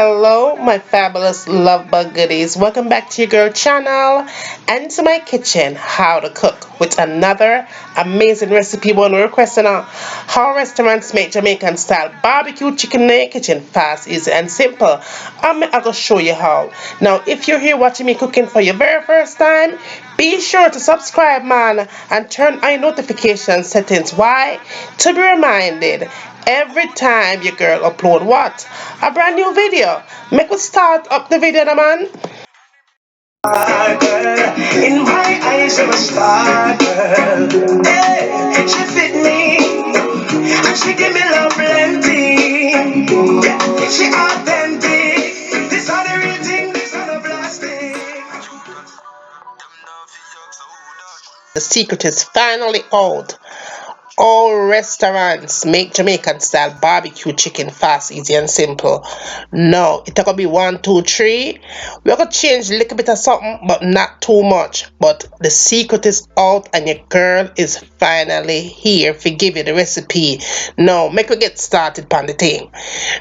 Hello, my fabulous love bug goodies. Welcome back to your girl channel and to my kitchen, how to cook with another amazing recipe. One requesting on how restaurants make Jamaican style barbecue chicken in the kitchen, fast, easy, and simple. I'm gonna show you how. Now, if you're here watching me cooking for your very first time, be sure to subscribe, man, and turn on your notification settings. Why? To be reminded every time your girl upload what? A brand new video. Make us start up the video, now, man. In my eyes, you're a star, girl. Hey, she fit me, and she give me love plenty. Yeah, she authentic. This are the real thing, this are the plastic. The secret is finally out. All restaurants make Jamaican style barbecue chicken fast, easy, and simple. No, it's gonna be one, two, three. We're gonna change a little bit of something, but not too much. But the secret is out, and your girl is finally here to give you the recipe. Now, make we get started on the thing.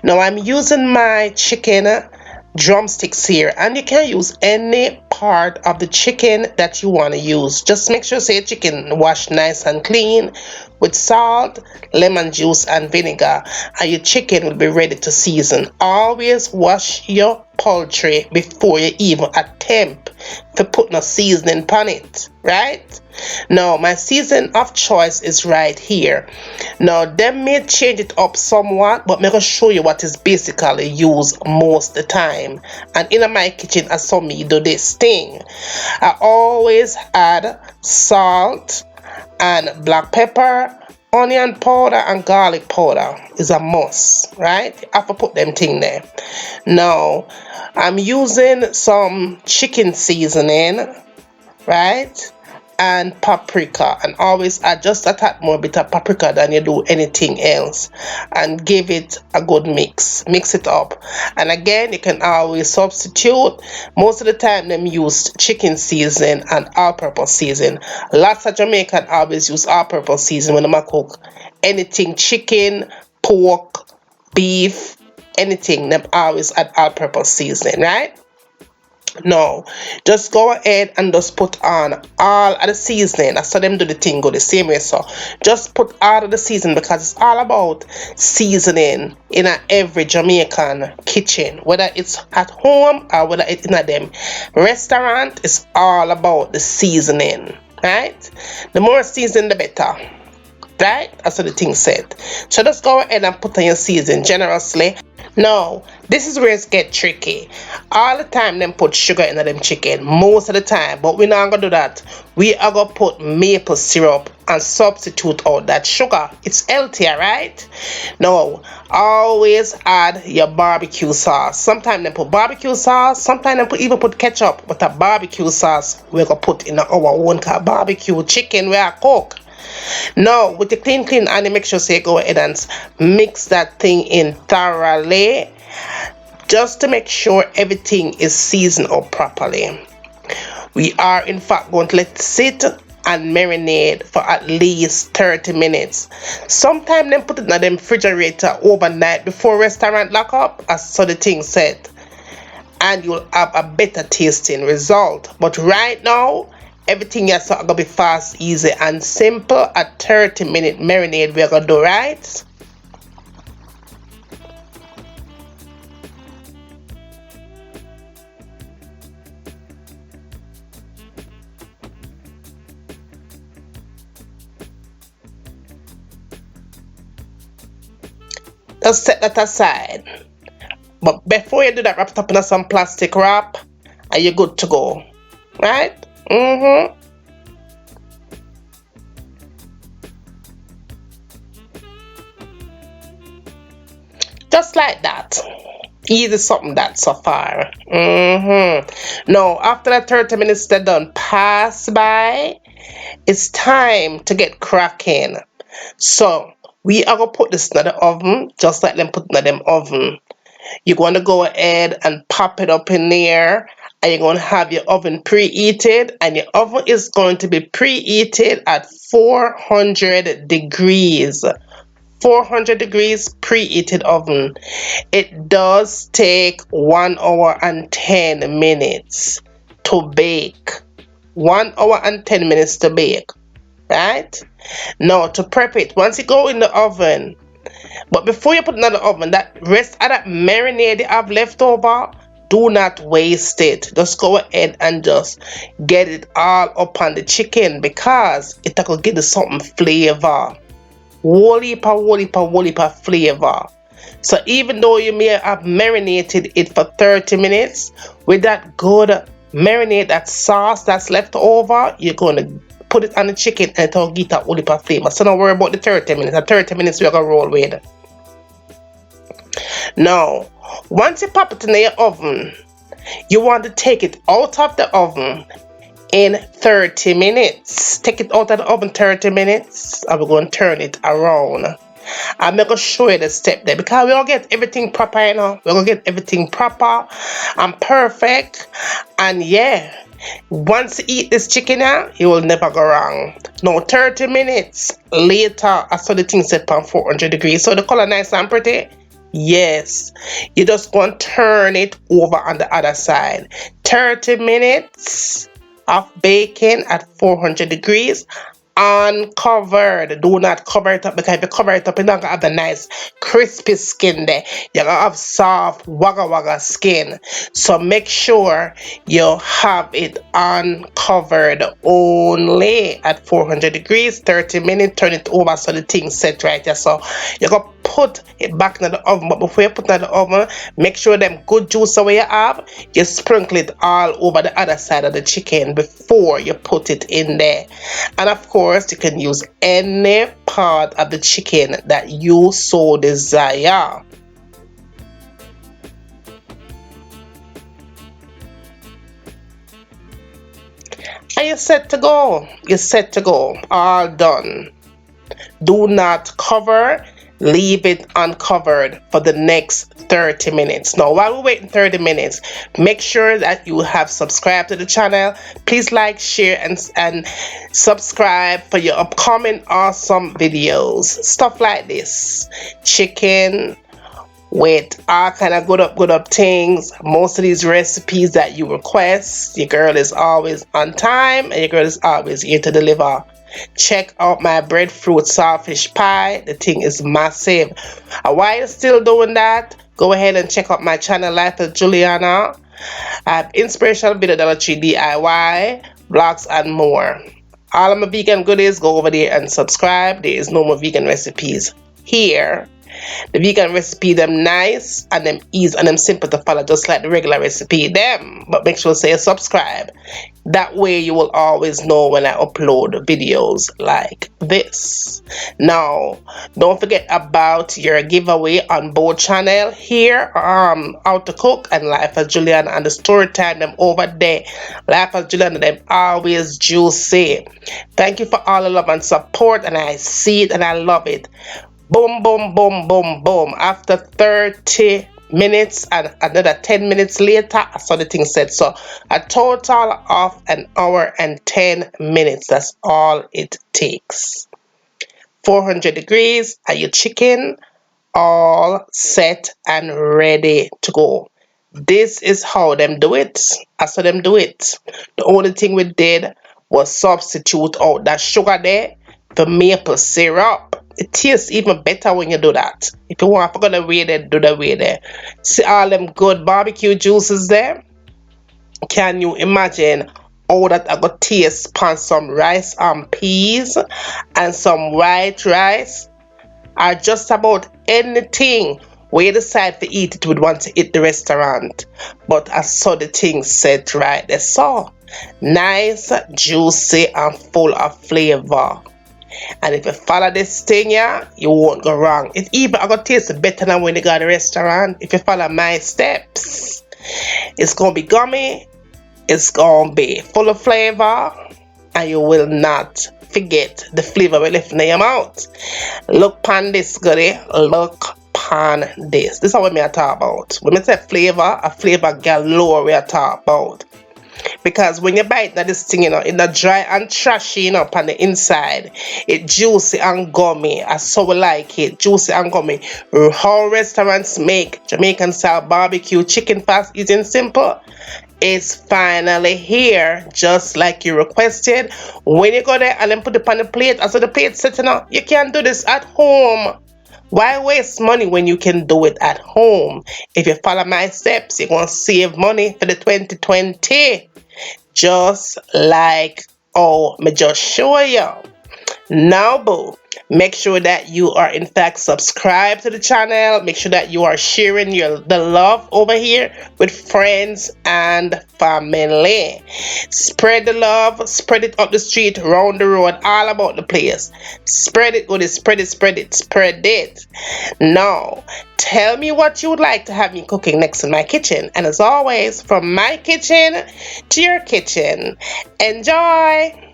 Now, I'm using my chicken drumsticks here, and you can use any part of the chicken that you want to use. Just make sure say chicken wash nice and clean with salt, lemon juice, and vinegar, and your chicken will be ready to season. Always wash your poultry before you even attempt to put no seasoning on it, right? Now my season of choice is right here. Now them may change it up somewhat, but I'm gonna show you what is basically used most of the time. And in my kitchen, I saw me do this thing. I always add salt and black pepper, onion powder, and garlic powder is a must, right? You have to put them thing there. Now I'm using some chicken seasoning, right, and paprika, and always add just a tad more bit of paprika than you do anything else, and give it a good mix it up. And again, you can always substitute. Most of the time them use chicken season and all-purpose season. Lots of Jamaican always use all-purpose season when they cook anything, chicken, pork, beef, anything, them always add all-purpose seasoning, right? No, just go ahead and just put on all of the seasoning. I saw them do the thing go the same way, so just put all of the seasoning, because it's all about seasoning in every Jamaican kitchen, whether it's at home or whether it's in a them restaurant. It's all about the seasoning, right? The more seasoning, the better. Right? That's what the thing said. So just go ahead and put on your season generously. Now, this is where it get tricky. All the time them put sugar in them chicken, most of the time, but we're not gonna do that. We are gonna put maple syrup and substitute out that sugar. It's healthier, right? Now, always add your barbecue sauce. Sometimes they put barbecue sauce, sometimes they even put ketchup, but a barbecue sauce we're gonna put in our own barbecue chicken where I cook. Now, with the clean and make sure you go ahead and mix that thing in thoroughly, just to make sure everything is seasoned up properly. We are in fact going to let it sit and marinate for at least 30 minutes. Sometimes them put it in the refrigerator overnight before restaurant lock up, as so the thing said, and you'll have a better tasting result. But right now, everything is gonna be fast, easy, and simple. A 30-minute marinade we're gonna do, right? Just set that aside. But before you do that, wrap it up in some plastic wrap, and you're good to go, right? Just like that. Easy something that so far. Now, after that 30 minutes they're done pass by, it's time to get cracking. So we are gonna put this in the oven, just like them put in them oven. You're gonna go ahead and pop it up in there, and you're gonna have your oven preheated, and your oven is going to be preheated at 400 degrees. 400 degrees preheated oven. It does take 1 hour and 10 minutes to bake. 1 hour and 10 minutes to bake, right? Now to prep it, once you go in the oven, but before you put it in the oven, that rest of that marinade you have left over, do not waste it. Just go ahead and just get it all up on the chicken, because it will give you something flavor. Whole heap of flavor. So even though you may have marinated it for 30 minutes, with that good marinade, that sauce that's left over, you're going to put it on the chicken and it'll get that whole heap of flavor. So don't worry about the 30 minutes. The 30 minutes we're going to roll with. Now, once you pop it in your oven, you want to take it out of the oven in 30 minutes. Take it out of the oven 30 minutes, and we're going to turn it around. I'm going to show you the step there, because we're going to get everything proper, you know. We're going to get everything proper and perfect. And yeah, once you eat this chicken now, you will never go wrong. Now 30 minutes later, I saw the thing set on 400 degrees. So the color nice and pretty. Yes, you just going to turn it over on the other side. 30 minutes of baking at 400 degrees, uncovered. Do not cover it up, because if you cover it up, you're not gonna have the nice crispy skin there. You're gonna have soft wagga skin. So make sure you have it uncovered only at 400 degrees, 30 minutes. Turn it over so the thing's set right here. So you're gonna put it back in the oven, but before you put it in the oven, make sure them good juice away you have, you sprinkle it all over the other side of the chicken before you put it in there. And of course, you can use any part of the chicken that you so desire. And you're set to go. You're set to go. All done. Do not cover. Leave it uncovered for the next 30 minutes. Now, while we're waiting 30 minutes, make sure that you have subscribed to the channel. Please like, share, and subscribe for your upcoming awesome videos. Stuff like this. Chicken with all kind of good up things. Most of these recipes that you request, your girl is always on time, and your girl is always here to deliver. Check out my breadfruit saltfish pie. The thing is massive. And while you're still doing that, go ahead and check out my channel, Life with Juliana. I have inspirational video, Dollar Tree DIY, vlogs, and more. All of my vegan goodies, go over there and subscribe. There is no more vegan recipes here. The vegan recipe, them nice and them easy and them simple to follow, just like the regular recipe them. But make sure to say subscribe. That way you will always know when I upload videos like this. Now, don't forget about your giveaway on both channel here. How to cook and Life as Juliana, and the story time them over there. Life as Juliana, them always juicy. Thank you for all the love and support, and I see it and I love it. Boom, boom, boom, boom, boom. After 30 minutes and another 10 minutes later, I saw the thing set. So a total of 1 hour and 10 minutes. That's all it takes. 400 degrees and your chicken all set and ready to go. This is how them do it. I saw them do it. The only thing we did was substitute out that sugar there for maple syrup. It tastes even better when you do that. If you want to go the way there, do the way there. See all them good barbecue juices there? Can you imagine how that I got taste on some rice and peas and some white rice? Or just about anything where you decide to eat it would want to eat the restaurant. But I saw the thing set right there. So nice, juicy, and full of flavor. And if you follow this thing, yeah, you won't go wrong. It even gonna taste better than when you go to the restaurant. If you follow my steps, it's gonna be gummy, it's gonna be full of flavor, and you will not forget the flavor we left in your mouth. Look pan this, goodie. Look pan this. This is what I talk about. When I say flavor, a flavor galore we talk about. Because when you bite that this thing, it's not dry and trashy, on the inside. It juicy and gummy. I so like it. Juicy and gummy. How restaurants make Jamaican style barbecue chicken fast, easy and simple. It's finally here, just like you requested. When you go there and then put it on the plate, after the plate setting up, you can do this at home. Why waste money when you can do it at home? If you follow my steps, you're going to save money for the 2020. Just like me just show you. Now, boo, make sure that you are in fact subscribed to the channel. Make sure that you are sharing the love over here with friends and family. Spread the love, spread it up the street, round the road, all about the place. Spread it, goodies, spread it, spread it, spread it. Now, tell me what you would like to have me cooking next in my kitchen. And as always, from my kitchen to your kitchen. Enjoy!